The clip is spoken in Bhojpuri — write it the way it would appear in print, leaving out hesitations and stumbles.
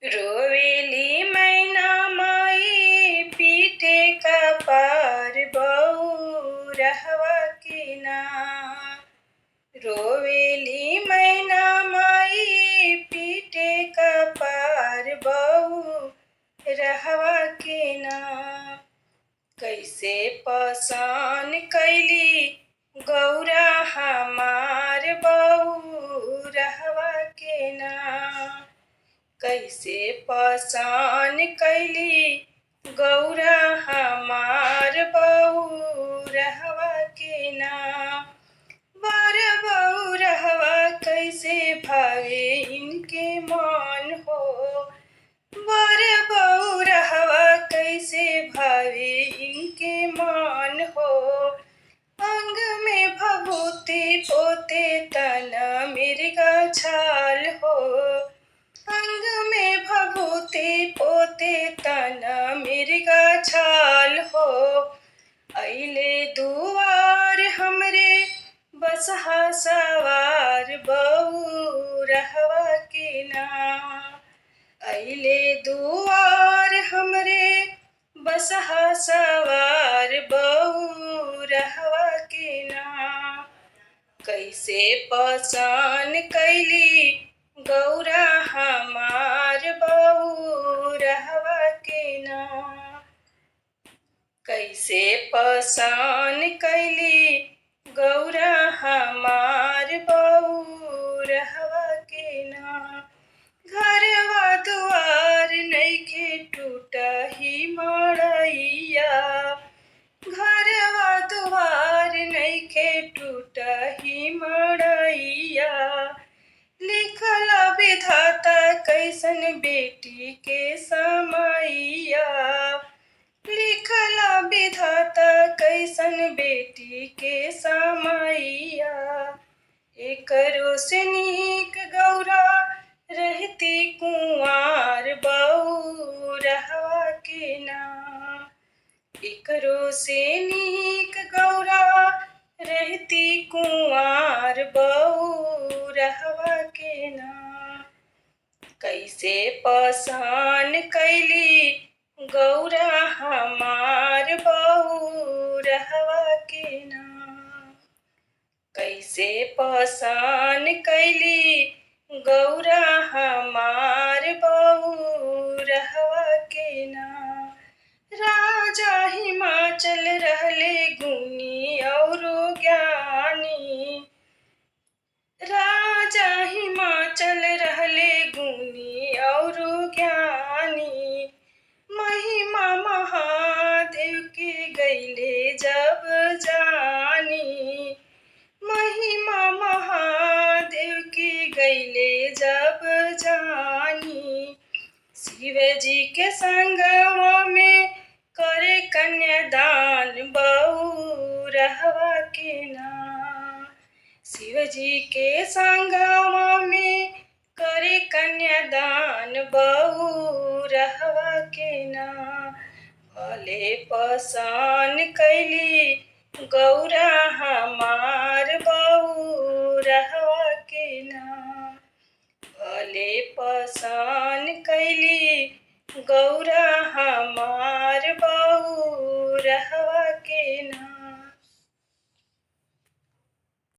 रोवेली मैना माई पीटे कपार बउरहवा के ना। रोवेली मैना माई पीटे कपार बउरहवा के ना। कैसे पसान कैली गौरा हमार बउरहवा के ना। कैसे पसान कैली गौरा हमार बउरहवा के ना। बर बउरहवा कैसे भावे इनके मान हो। बर बउरहवा कैसे भावे इनके मान हो। अंग में भभूति पोते तना मिर्गा छाल हो। अंग में भभूति पोते तना मिर्गा छाल हो। अइले दुआर हमरे बसहा सवार बउरहवा के ना। अइले दुआर हमरे बसहा सवार बउरहवा के ना। कैसे पसान कैली गौरा हमार बउरहवा के ना। कैसे पसान कैली गौरा हमार बउरहवा के ना। घरवा दुआर नइखे टूटही मड़ैया। घरवा दुआर नइखे टूटही मड़ैया। लिखल विधाता कैसन बेटी के समैया। लिखल विधाता कैसन बेटी के समैया। एकरो से नीक गौरा रहती कुंवार बउरहवा के ना। एकरो से नीक गौरा रहती कुंवार बउरहवा के ना। कैसे पसान कैली गौरा हमार बउरहवा के ना। कैसे पसान कैली गौरा हमार बउरहवा के ना। राजा हिमाचल रहले गुणी औरो ज्ञानी। राजा हिमाचल रहले गुणी औरो ज्ञानी। महिमा महादेव के गैले जब जानी। महिमा महादेव के गैले जब जानी। शिव जी के संगवा में करे कन्यादान बउरहवा के ना। शिव जी के संगवा में करे कन्यादान बउरहवा के ना। भले पसान कैली गौरा हमार बउरहवा के ना। भले पसान कैली गौरा